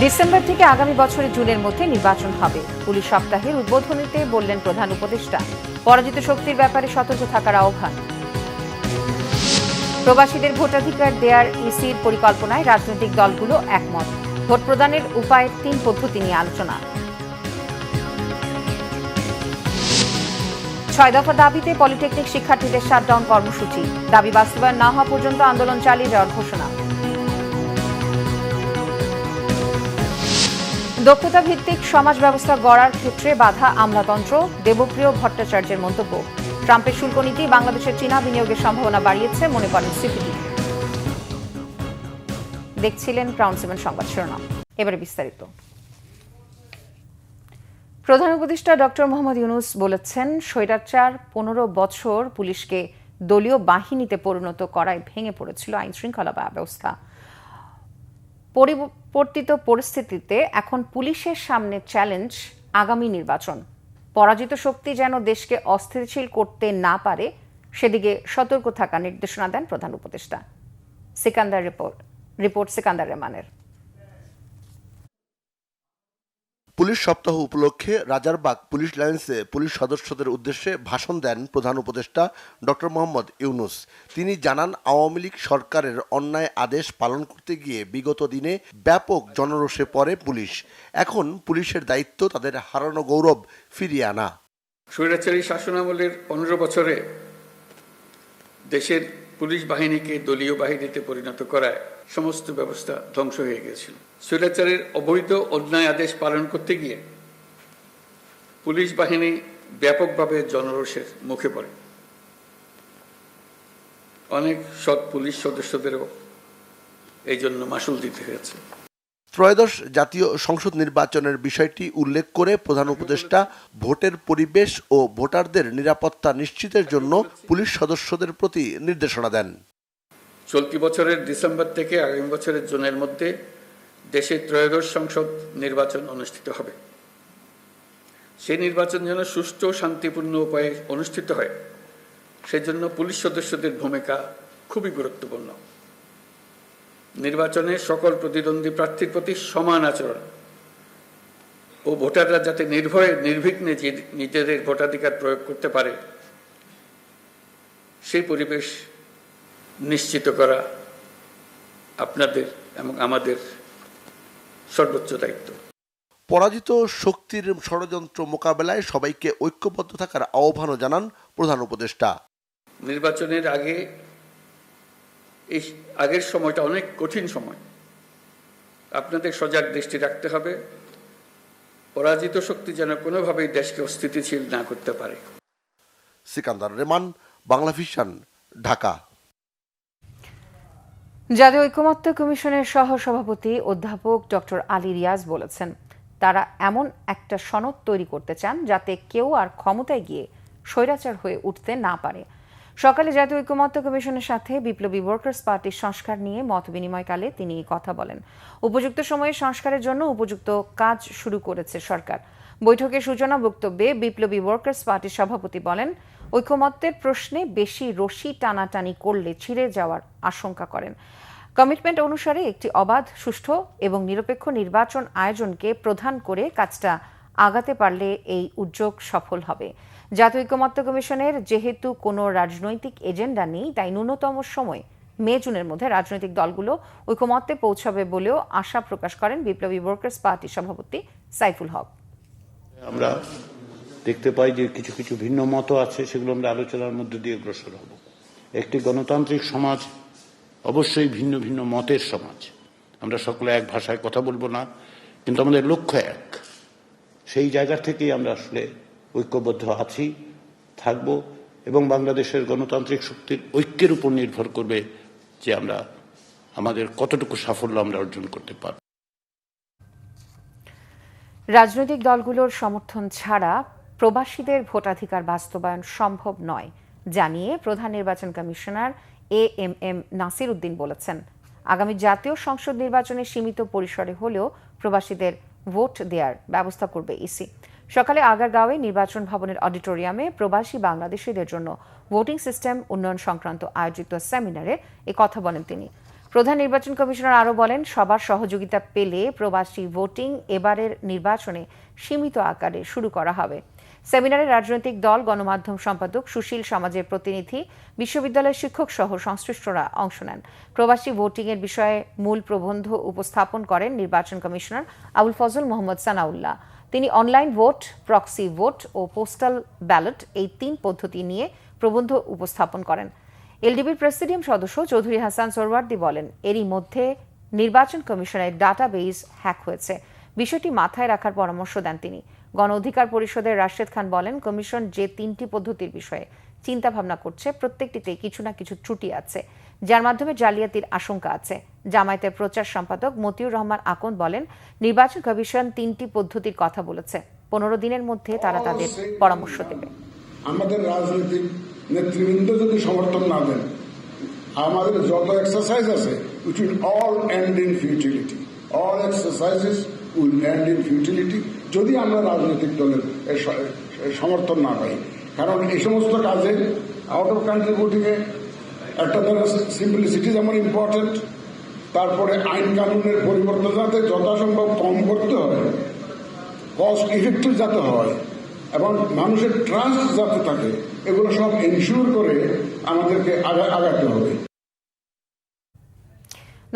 December থেকে আগামী বছরের জুনের মধ্যে নির্বাচন হবে। পুলিশ সপ্তাহের উদ্বোধনীতে বললেন প্রধান উপদেষ্টা। পরাজিত শক্তির ব্যাপারে সতর্ক থাকার আহ্বান। প্রবাসীদের ভোটাধিকার দেয়ার ইসির পরিকল্পনায় রাজনৈতিক দলগুলো একমত। ভোট প্রদানের উপায়ের 3 পদ্ধতি নিয়ে আলোচনা। 6 দফা দাবিতে পলিটেকনিক শিক্ষার্থীদের শাটডাউন কর্মসূচি। দাবি বাস্তবায়ন না হওয়া পর্যন্ত আন্দোলন চালিয়ে যাওয়ার ঘোষণা। দক্ষতা ভিত্তিক সমাজ ব্যবস্থা গড়ার ক্ষেত্রে বাধা আমলাতন্ত্র, দেবপ্রিয় ভট্টাচার্যের মন্তব্য। ট্রাম্পের শুল্ক নীতি বাংলাদেশের চীনা বিনিয়োগের সম্ভাবনা বাড়িয়েছে মনে করেন সিপিডি। দেখছিলেন ক্রাউন 7 সংবাদ শিরোনাম। এবারে বিস্তারিত। প্রধান উপদেষ্টা ডক্টর মোহাম্মদ ইউনূস বলেছেন, স্বৈরাচার 15 বছর পুলিশকে দলীয় বাহিনীতে পরিণত করায় ভেঙে পড়েছিল আইন শৃঙ্খলা ব্যবস্থা। পরিবর্তিত পরিস্থিতিতে এখন পুলিশের সামনে চ্যালেঞ্জ আগামী নির্বাচন। পরাজিত শক্তি যেন দেশকে অস্থিতিশীল করতে না পারে সেদিকে সতর্ক থাকার নির্দেশনা দেন প্রধান উপদেষ্টা। রিপোর্ট সিকান্দার রেমানের। পুলিশ সপ্তাহ উপলক্ষে রাজারবাগ পুলিশ লাইন্সে পুলিশ সদস্যদের উদ্দেশ্যে ভাষণ দেন প্রধান উপদেষ্টা ডক্টর মোহাম্মদ ইউনূস। তিনি জানান, আওয়ামী লীগ সরকারের অন্যায় আদেশ পালন করতে গিয়ে বিগত দিনে ব্যাপক জনরোষে পড়ে পুলিশ। এখন পুলিশের দায়িত্ব তাদের হারানো গৌরব ফিরিয়ে আনা। স্বৈরাচারী শাসনামলের 15 বছরে দেশের পুলিশ বাহিনীকে দলীয় বাহিনীতে পরিণত করায় সমস্ত ব্যবস্থা ধ্বংস হয়ে গিয়েছিল। স্বৈরাচারের অবৈধ অন্যায় আদেশ পালন করতে গিয়ে পুলিশ বাহিনী ব্যাপকভাবে জনরোষের মুখে পড়ে। অনেক সৎ পুলিশ সদস্যদেরও এই জন্য মাশুল দিতে হয়েছে। ত্রয়োদশ জাতীয় সংসদ নির্বাচনের বিষয়টি উল্লেখ করে প্রধান উপদেষ্টা ভোটের পরিবেশ ও ভোটারদের নিরাপত্তা নিশ্চিতের জন্য পুলিশ সদস্যদের প্রতি নির্দেশনা দেন। চলতি বছরের ডিসেম্বর থেকে আগামী বছরের জুনের মধ্যে দেশে ত্রয়োদশ সংসদ নির্বাচন অনুষ্ঠিত হবে। সেই নির্বাচন যেন সুষ্ঠু শান্তিপূর্ণ উপায়ে অনুষ্ঠিত হয়, সেজন্য পুলিশ সদস্যদের ভূমিকা খুবই গুরুত্বপূর্ণ। নির্বাচনে সকল প্রতিদ্বন্দ্বী প্রার্থীর প্রতি সমান আচরণ ও ভোটাররা যাতে নির্ভয়ে নির্বিঘ্নে নিজেদের ভোটাধিকার প্রয়োগ করতে পারে সেই পরিবেশ নিশ্চিত করা আপনাদের এবং আমাদের সর্বোচ্চ দায়িত্ব। পরাজিত শক্তির ষড়যন্ত্র মোকাবেলায় সবাইকে ঐক্যবদ্ধ থাকার আহ্বানও জানান প্রধান উপদেষ্টা। নির্বাচনের আগের সময়টা অনেক কঠিন সময়। আপনাদের সজাগ দৃষ্টি রাখতে হবে, পরাজিত শক্তি যেন কোনোভাবেই দেশকে অস্থিতিশীল না করতে পারে। সিকান্দার রেমান, বাংলা ভিশন, ঢাকা। জাতীয় ঐকমত্য কমিশনের সহসভাপতি অধ্যাপক ডক্টর আলী রিয়াজ বলেছেন, তারা এমন একটা সনদ তৈরি করতে চান যাতে কেউ আর ক্ষমতায় গিয়ে স্বৈরাচার হয়ে উঠতে না পারে। সকালে জাতীয় ঐকমত্য কমিশনের সাথে বিপ্লবী ওয়ার্কার্স পার্টির সংস্কার নিয়ে মত বিনিময়কালে তিনি এই কথা বলেন। উপযুক্ত সময়ে সংস্কারের জন্য উপযুক্ত কাজ শুরু করেছে সরকার। বৈঠকের সূচনা বক্তব্যে বিপ্লবী ওয়ার্কার্স পার্টির সভাপতি বলেন, ঐকমত্যের প্রশ্নে বেশি রশি টানাটানি করলে ছিঁড়ে যাওয়ার আশঙ্কা করেন। কমিটমেন্ট অনুসারে একটি অবাধ, সুষ্ঠু এবং নিরপেক্ষ নির্বাচন আয়োজনকে প্রধান করে কাজটা আগাতে পারলে এই উদ্যোগ সফল হবে। জাতীয় ঐকমত্য কমিশনের যেহেতু কোনো রাজনৈতিক এজেন্ডা নেই, তাই ন্যূনতম সময় মে-জুনের মধ্যে রাজনৈতিক দলগুলো ঐকমত্যে পৌঁছাবে বলেও আশা প্রকাশ করেন বিপ্লবী ওয়ার্কার্স পার্টির সভাপতি সাইফুল হক। আমরা দেখতে পাই যে কিছু কিছু ভিন্ন মত আছে, সেগুলো আমরা আলোচনার মধ্যে দিয়ে অগ্রসর হব। একটি গণতান্ত্রিক সমাজ অবশ্যই ভিন্ন ভিন্ন মতের সমাজ। আমরা সকলে এক ভাষায় কথা বলবো না, কিন্তু আমাদের লক্ষ্য এক। সেই জায়গা থেকেই আমরা আসলে ঐক্যবদ্ধ আছি, থাকব, এবং বাংলাদেশের গণতান্ত্রিক শক্তির ঐক্যের উপর নির্ভর করবে যে আমরা আমাদের কতটুকু সাফল্য আমরা অর্জন করতে পারব। রাজনৈতিক দলগুলোর সমর্থন ছাড়া প্রবাসীদের ভোটাধিকার বাস্তবায়ন সম্ভব নয় জানিয়ে প্রধান নির্বাচন কমিশনার AMM নাসির উদ্দিন বলেছেন, আগামী জাতীয় সংসদ নির্বাচনে সীমিত পরিসরে হলেও প্রবাসীদের ভোট দেওয়ার ব্যবস্থা করবে ইসি। সকালে আগারগাঁওয়ে নির্বাচন ভবনের অডিটোরিয়ামে প্রবাসী বাংলাদেশিদের জন্য ভোটিং সিস্টেম উন্নয়ন সংক্রান্ত আয়োজিত সেমিনারে এ কথা বলেন তিনি। প্রধান নির্বাচন কমিশনার আরও বলেন, সবার সহযোগিতা পেলে প্রবাসী ভোটিং এবারের নির্বাচনে সীমিত আকারে শুরু করা হবে। সেমিনারে রাজনৈতিক দল, গণমাধ্যম সম্পাদক, সুশীল সমাজের প্রতিনিধি, বিশ্ববিদ্যালয়ের শিক্ষক সহ সংশ্লিষ্টরা অংশ নেন। প্রবাসী ভোটিংয়ের বিষয়ে মূল প্রবন্ধ উপস্থাপন করেন নির্বাচন কমিশনার আবুল ফজল মোহাম্মদ সানাউল্লাহ। তিনি online vote, proxy vote oh postal ballot এই 3 পদ্ধতি নিয়ে প্রবন্ধ উপস্থাপন করেন। এলডিবির প্রেসিডিয়াম সদস্য চৌধুরী হাসান সোহরাওয়ার্দী বলেন, এরই মধ্যে নির্বাচন কমিশনের ডাটাবেজ হ্যাক হয়েছে। বিষয়টি মাথায় রাখার পরামর্শ দেন তিনি। গণ অধিকার পরিষদের রাশেদ খান বলেন, কমিশন যে 3টি পদ্ধতির বিষয়ে চিন্তা ভাবনা করছে, প্রত্যেকটিতে কিছু না কিছু ত্রুটি আছে, যার মাধ্যমে জালিয়াতির আশঙ্কা আছে। জামায়াতের প্রচার সম্পাদক মতিউর রহমান আকন বলেন, নির্বাচন কমিশন 3টি পদ্ধতির কথা বলেছে, 15 দিনের মধ্যে তারা তাদের পরামর্শ দেবে। আমাদের রাজনৈতিক নেতৃবৃন্দ যদি সমর্থন না দেন, আমাদের যত এক্সারসাইজ আছে, which will all end in futility. All exercises will end in futility যদি আমরা রাজনৈতিক দলের সমর্থন না পাই। কারণ এই সমস্ত কাজে আউট অফ কান্ট্রি ভোটিংয়ে একটা ধরনের সিম্পলিসিটি যেমন ইম্পর্টেন্ট, তারপরে আইন কানুনের পরিবর্তন যাতে যথাসম্ভব কম করতে হয়, কস্ট ইফেক্টিভ যাতে হয় এবং মানুষের ট্রাস্ট যাতে থাকে, এগুলো সব এনশিওর করে আমাদেরকে আগাতে হবে।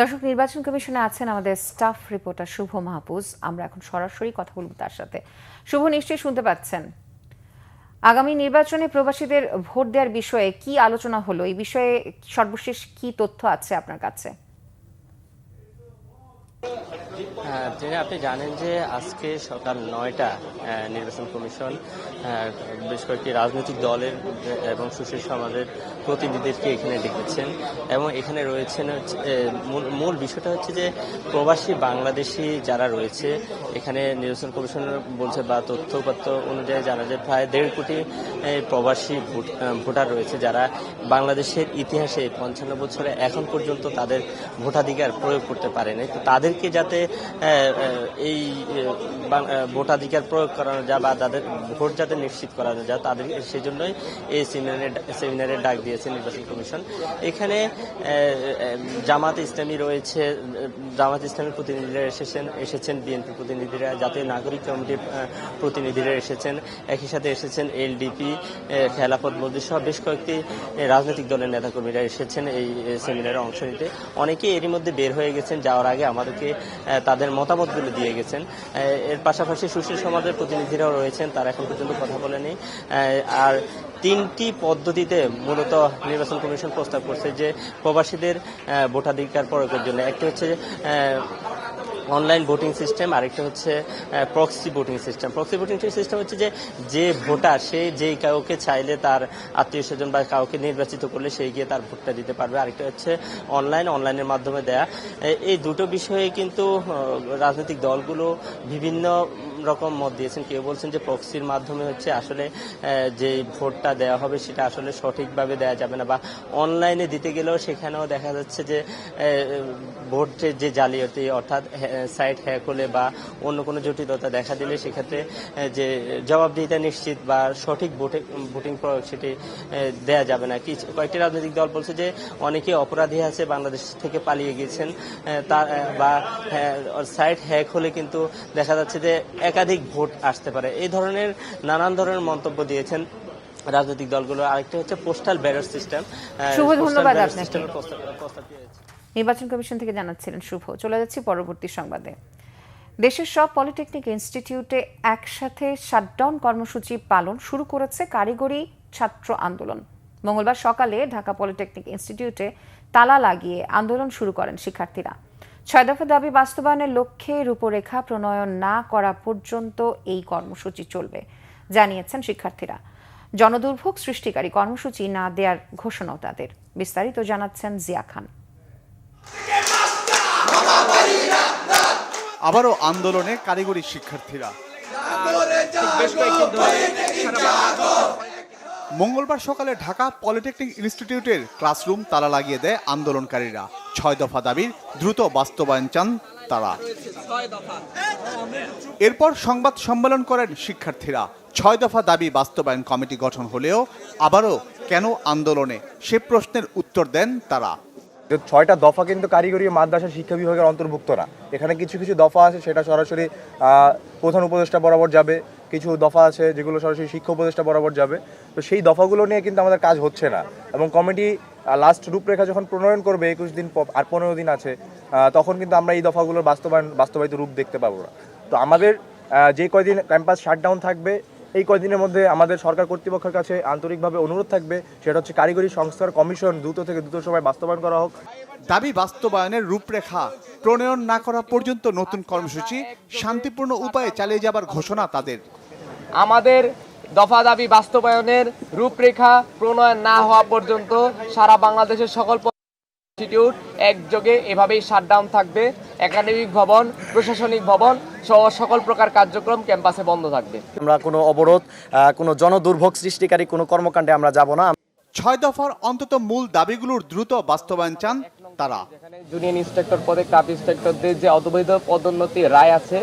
দর্শক, নির্বাচন কমিশনে আছেন আমাদের স্টাফ রিপোর্টার শুভ মাহফুজ। আমরা এখন সরাসরি কথা বলব তার সাথে। শুভ, নিশ্চয়ই শুনতে পাচ্ছেন। আগামী নির্বাচনে প্রবাসীদের ভোট দেওয়ার বিষয়ে কি আলোচনা হলো? এই বিষয়ে সর্বশেষ কি তথ্য আছে আপনার কাছে? আপনি জানেন যে আজকে সকাল 9টা নির্বাচন কমিশন বেশ কয়েকটি রাজনৈতিক দলের এবং সুশীল সমাজের প্রতিনিধিদেরকে এখানে ডেকেছেন এবং এখানে রয়েছেন মূল বিষয়টা হচ্ছে যে প্রবাসী বাংলাদেশি যারা রয়েছে এখানে নির্বাচন কমিশন বলছে বা তথ্যপত্র অনুযায়ী জানা যায় প্রায় 1.5 কোটি প্রবাসী ভোটার রয়েছে যারা বাংলাদেশের ইতিহাসে 55 বছরে এখন পর্যন্ত তাদের ভোটাধিকার প্রয়োগ করতে পারেনি। তো তাদেরকে যাতে এই ভোটাধিকার প্রয়োগ করানো যায় বা তাদের ভোট যাতে নিশ্চিত করানো যায়, তাদের সেই জন্যই এই সেমিনারের ডাক দিয়েছে নির্বাচন কমিশন। এখানে জামাত ইসলামী রয়েছে, জামাত ইসলামীর প্রতিনিধিরা এসেছেন বিএনপি প্রতিনিধিরা, জাতীয় নাগরিক কমিটির প্রতিনিধিরা এসেছেন, একই সাথে এসেছেন এলডিপি, খেলাফত মজলিস সহ বেশ কয়েকটি রাজনৈতিক দলের নেতাকর্মীরা এসেছেন এই সেমিনারে অংশ নিতে। অনেকেই এরই মধ্যে বের হয়ে গেছেন, যাওয়ার আগে আমাদেরকে তাদের মতামতগুলো দিয়ে গেছেন। এর পাশাপাশি সুশীল সমাজের প্রতিনিধিরাও রয়েছেন, তারা এখন পর্যন্ত কথা বলেনি। আর 3টি পদ্ধতিতে মূলত নির্বাচন কমিশন প্রস্তাব করছে যে প্রবাসীদের ভোটাধিকার প্রয়োগের জন্য। একটা হচ্ছে অনলাইন ভোটিং সিস্টেম, আরেকটা হচ্ছে proxy voting system. Proxy voting system হচ্ছে যে ভোটার সে যেই কাউকে চাইলে তার আত্মীয় স্বজন বা কাউকে নির্বাচিত করলে সেই গিয়ে তার ভোটটা দিতে পারবে। আরেকটা হচ্ছে অনলাইনের মাধ্যমে দেয়া। এই দুটো বিষয়ে কিন্তু রাজনৈতিক দলগুলো বিভিন্ন রকম মত দিয়েছেন। কেউ বলছেন যে প্রক্সির মাধ্যমে হচ্ছে আসলে যে ভোটটা দেওয়া হবে সেটা আসলে সঠিকভাবে দেওয়া যাবে না, বা অনলাইনে দিতে গেলেও সেখানেও দেখা যাচ্ছে যে ভোটের যে জালিয়াতি অর্থাৎ সাইট হ্যাক হলে বা অন্য কোনো জটিলতা দেখা দিলে সেক্ষেত্রে যে জবাবদিহিতা নিশ্চিত বা সঠিক ভোটিং প্রয়োগ সেটি দেয়া যাবে না। কয়েকটি রাজনৈতিক দল বলছে যে অনেকে অপরাধী আছে, বাংলাদেশ থেকে পালিয়ে গিয়েছেন, বা সাইট হ্যাক হলে কিন্তু দেখা যাচ্ছে যে একাধিক ভোট আসতে পারে। এই ধরনের নানান ধরনের মন্তব্য দিয়েছেন রাজনৈতিক দলগুলো। আরেকটা হচ্ছে পোস্টাল ব্যালট সিস্টেম। শুভ, ধন্যবাদ আপনাকে। নির্বাচন কমিশন থেকে জানাচ্ছিলেন শুভ। চলে যাচ্ছি পরবর্তী সংবাদে। দেশের সব পলিটেকনিক ইনস্টিটিউটে একসাথে শাটডাউন কর্মসূচি পালন শুরু করেছে কারিগরি ছাত্র আন্দোলন। মঙ্গলবার সকালে ঢাকা পলিটেকনিক ইনস্টিটিউটে তালা লাগিয়ে আন্দোলন শুরু করেন শিক্ষার্থীরা। 6 দফা দাবি বাস্তবায়নের লক্ষ্যে রূপরেখা প্রণয়ন না করা পর্যন্ত এই কর্মসূচি চলবে, জানিয়েছেন শিক্ষার্থীরা। জনদুর্ভোগ সৃষ্টিকারী কর্মসূচি না দেওয়ার ঘোষণাও তাদের। বিস্তারিত জানাচ্ছেন জিয়া খান। আবারও আন্দোলনে কারিগরি শিক্ষার্থীরা। মঙ্গলবার সকালে ঢাকা পলিটেকনিক ইনস্টিটিউটের ক্লাসরুম তালা লাগিয়ে দেয় আন্দোলনকারীরা। 6 দফা দাবির দ্রুত বাস্তবায়ন চান তারা। এরপর সংবাদ সম্মেলন করেন শিক্ষার্থীরা। 6 দফা দাবি বাস্তবায়ন কমিটি গঠন হলেও আবারও কেন আন্দোলনে, সে প্রশ্নের উত্তর দেন তারা। যে 6টা দফা কিন্তু কারিগরি মাদ্রাসা শিক্ষা বিভাগের অন্তর্ভুক্ত না। এখানে কিছু কিছু দফা আছে সেটা সরাসরি প্রধান উপদেষ্টা বরাবর যাবে, কিছু দফা আছে যেগুলো সরাসরি শিক্ষা উপদেষ্টা বরাবর যাবে। তো সেই দফাগুলো নিয়ে কিন্তু আমাদের কাজ হচ্ছে না, এবং কমিটি লাস্ট রূপরেখা যখন প্রণয়ন করবে 21 দিন আর 15 দিন আছে, তখন কিন্তু আমরা এই দফাগুলোর বাস্তবায়িত রূপ দেখতে পাবো না। তো আমাদের যে কয়দিন ক্যাম্পাস শাটডাউন থাকবে, এই কয়দিনের মধ্যে আমাদের সরকার কর্তৃপক্ষের কাছে আন্তরিকভাবে অনুরোধ থাকবে, সেটা হচ্ছে কারিগরি সংস্কার কমিশন দ্রুত থেকে দ্রুত সময় বাস্তবায়ন করা হোক। দাবি বাস্তবায়নের রূপরেখা প্রণয়ন না করা পর্যন্ত নতুন কর্মসূচি শান্তিপূর্ণ উপায়ে চালিয়ে যাবার ঘোষণা তাদের। আমাদের দফা দাবি বাস্তবায়নের রূপরেখা প্রণয়ন না হওয়া পর্যন্ত সারা বাংলাদেশের সকল ইনস্টিটিউট একযোগে এভাবেই শাটডাউন থাকবে। একাডেমিক ভবন, প্রশাসনিক ভবন সহ সকল প্রকার কার্যক্রম ক্যাম্পাসে বন্ধ থাকবে। আমরা কোনো অবরোধ, কোনো জনদুর্ভোগ সৃষ্টিকারী কোনো কর্মকাণ্ডে আমরা যাব না। 6 দফার অন্তত মূল দাবিগুলোর দ্রুত বাস্তবায়ন চান তারা। জুনিয়র ইন্সপেক্টর পদে ক্লাব ইন্সপেক্টরদের যে অবৈধ পদোন্নতি রায় আছে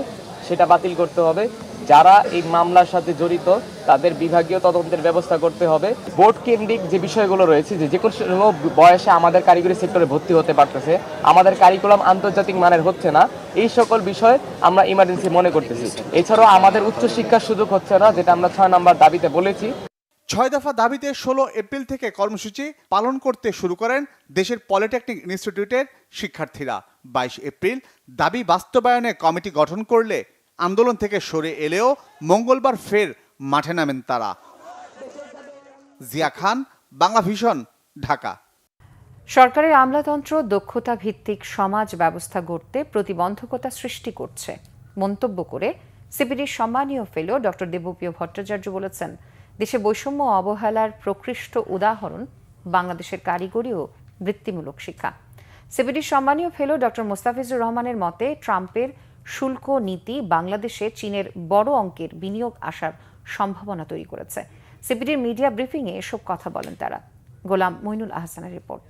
সেটা বাতিল করতে হবে। যারা এই মামলার সাথে জড়িত তাদের বিভাগীয় তদন্তের ব্যবস্থা করতে হবে। বোর্ড কেন্দ্রিক যে বিষয়গুলো রয়েছে, যে কোনো বয়সে আমাদের কারিগরি সেক্টরে ভর্তি হতে পারতেছে, আমাদের কারিকুলাম আন্তর্জাতিক মানের হচ্ছে না, এই সকল বিষয় আমরা ইমার্জেন্সি মনে করতেছি। এছাড়াও আমাদের উচ্চশিক্ষার সুযোগ হচ্ছে না, যেটা আমরা 6 নম্বর দাবিতে বলেছি। 6 দফা দাবিতে 16 এপ্রিল থেকে কর্মসূচি পালন করতে শুরু করেন দেশের পলিটেকনিক ইনস্টিটিউটের শিক্ষার্থীরা। 22 এপ্রিল দাবি বাস্তবায়নে কমিটি গঠন করলে আন্দোলন থেকে সরে এলেও মঙ্গলবার ফের মাঠে নামেন তারা। জিয়া খান, বাংলা ভিশন, ঢাকা। সরকারের আমলাতন্ত্র দক্ষতা ভিত্তিক সমাজ ব্যবস্থা গড়তে প্রতিবন্ধকতা সৃষ্টি করছে মন্তব্য করে সিপিডির সম্মানীয় ফেলো ডক্টর দেবপ্রিয় ভট্টাচার্য বলেছেন, দেশে বৈষম্য অবহেলার প্রকৃষ্ট উদাহরণ বাংলাদেশের কারিগরি ও বৃত্তিমূলক শিক্ষা। সিপিডির সম্মানীয় ফেলো ডক্টর মোস্তাফিজুর রহমানের মতে, ট্রাম্পের শুল্ক নীতি বাংলাদেশে চীনের বড় অঙ্কের বিনিয়োগ আসার সম্ভাবনা তৈরি করেছে। সিপিডির মিডিয়া ব্রিফিংয়ে এসব কথা বলেন তারা। গোলাম মইনুল আহসানের রিপোর্ট।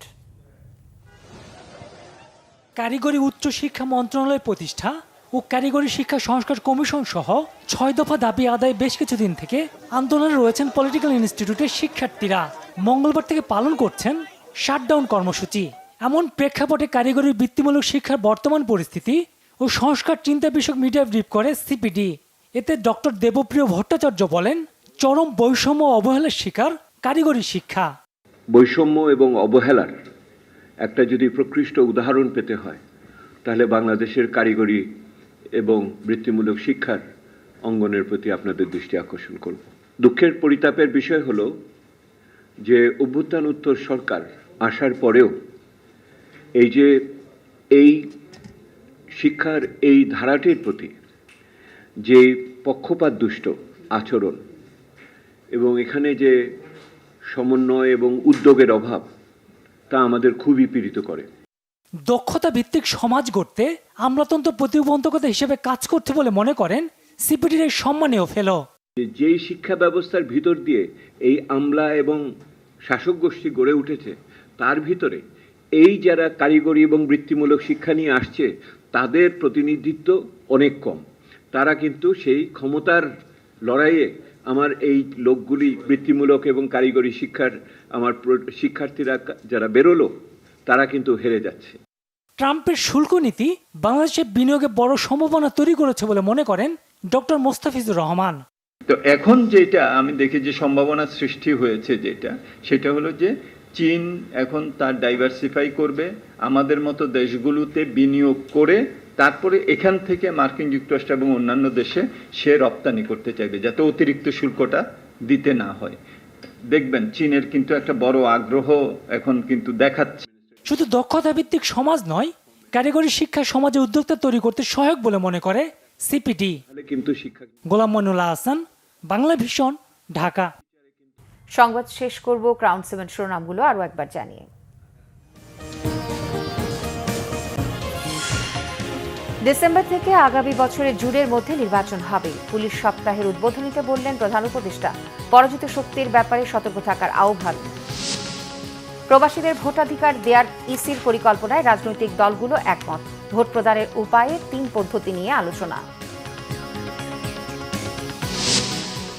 কারিগরি উচ্চ শিক্ষা মন্ত্রণালয় প্রতিষ্ঠা ও কারিগরি শিক্ষা সংস্কার কমিশন সহ 6 দফা দাবি আদায় বেশ কিছুদিন থেকে আন্দোলনে রয়েছেন পলিটিক্যাল ইনস্টিটিউটের শিক্ষার্থীরা। মঙ্গলবার থেকে পালন করছেন শাটডাউন কর্মসূচি। এমন প্রেক্ষাপটে কারিগরি বৃত্তিমূলক শিক্ষার বর্তমান পরিস্থিতি ও সংস্কার চিন্তা বিষয়ক মিডিয়া ব্রিফ করে সিপিডি। এতে ডক্টর দেবপ্রিয় ভট্টাচার্য বলেন, চরম বৈষম্য অবহেলার শিকার কারিগরি শিক্ষা। বৈষম্য এবং অবহেলার একটা যদি প্রকৃষ্ট উদাহরণ পেতে হয়, তাহলে বাংলাদেশের কারিগরি এবং বৃত্তিমূলক শিক্ষার অঙ্গনের প্রতি আপনাদের দৃষ্টি আকর্ষণ করব। দুঃখের পরিতাপের বিষয় হলো যে অভ্যুত্থান উত্তর সরকার আসার পরেও এই শিক্ষার এই ধারাটির প্রতি যে পক্ষপাত দুষ্ট আচরণ এবং এখানে যে সমন্বয় এবং উদ্যোগের অভাব, তা আমাদের খুবই পীড়িত করে। দক্ষতা ভিত্তিক সমাজ গড়তে আমলাতন্ত্র প্রতিবন্ধকতা হিসেবে কাজ করতে বলে মনে করেন সিপিডির এই সম্মানীয় ফেলো। যেই শিক্ষা ব্যবস্থার ভিতর দিয়ে এই আমলা এবং শাসক গোষ্ঠী গড়ে উঠেছে, তার ভিতরে এই যারা কারিগরি এবং বৃত্তিমূলক শিক্ষা নিয়ে আসছে তাদের প্রতিনিধিত্ব অনেক কম। তারা কিন্তু সেই ক্ষমতার লড়াইয়ে আমার এই লোকগুলি বৃত্তিমূলক এবং কারিগরি শিক্ষার আমার শিক্ষার্থীরা যারা বেরোলো তারা কিন্তু হেরে যাচ্ছে। ট্রাম্পের শুল্ক নীতি বাংলাদেশে বিনিয়োগে বড় সম্ভাবনা তৈরি করেছে বলে মনে করেন ডক্টর মোস্তাফিজুর রহমান। তো এখন যেটা আমি দেখি যে সম্ভাবনা সৃষ্টি হয়েছে সেটা হলো যে চীন এখন তার ডাইভার্সিফাই করবে, আমাদের মতো দেশগুলোতে বিনিয়োগ করে তারপরে এখান থেকে মার্কিন যুক্তরাষ্ট্র এবং অন্যান্য দেশে সে রপ্তানি করতে চাইবে, যাতে অতিরিক্ত শুল্কটা দিতে না হয়। দেখবেন চীনের কিন্তু একটা বড় আগ্রহ এখন কিন্তু দেখাচ্ছে। শুধু দক্ষতা ভিত্তিক সমাজ নয়, কারিগরি শিক্ষা সমাজে উদ্যোক্তা তৈরি করতে সহায়ক বলে মনে করে সিপিডি। গোলাম মইনুল আহসান, বাংলা ভিশন, ঢাকা। সংবাদ শেষ করব ক্রাউন 7 শিরোনামগুলো আরো একবার জানিয়ে। ডিসেম্বর থেকে আগামী বছরের জুনের মধ্যে নির্বাচন হবে, পুলিশ সপ্তাহের উদ্বোধনীতে বললেন প্রধান উপদেষ্টা। পরাজিত শক্তির ব্যাপারে সতর্ক থাকার আহ্বান। প্রবাসীদের ভোটাধিকার দেওয়ার ইসির পরিকল্পনায় রাজনৈতিক দলগুলো একমত। ভোট প্রদানের উপায়ে 3 পদ্ধতি নিয়ে আলোচনা।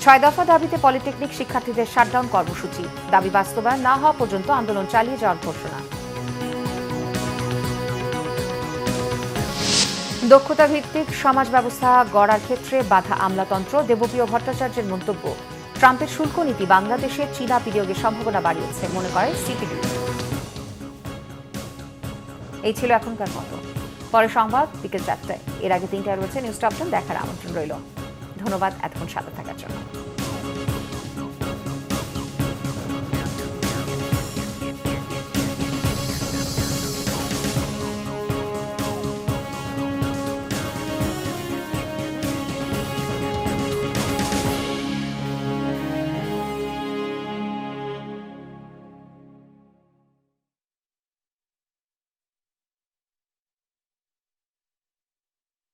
6 দফা দাবিতে পলিটেকনিক শিক্ষার্থীদের শাটডাউন কর্মসূচি। দাবি বাস্তবায়ন না হওয়া পর্যন্ত আন্দোলন চালিয়ে যাওয়ার ঘোষণা। দক্ষতা ভিত্তিক সমাজ ব্যবস্থা গড়ার ক্ষেত্রে বাধা আমলাতন্ত্র, দেবপ্রিয় ভট্টাচার্যের মন্তব্য। ট্রাম্পের শুল্ক নীতি বাংলাদেশে চীনা বিনিয়োগের সম্ভাবনা বাড়িয়েছে মনে করে সিপিডি। এই ছিল এখনকার মতো। পরে সংবাদ বিকেল 4টায়। এর আগে 3টায় রয়েছে নিউজ টপ 10 দেখার আমন্ত্রণ রইল। ধন্যবাদ এতক্ষণ সাথে থাকার জন্য।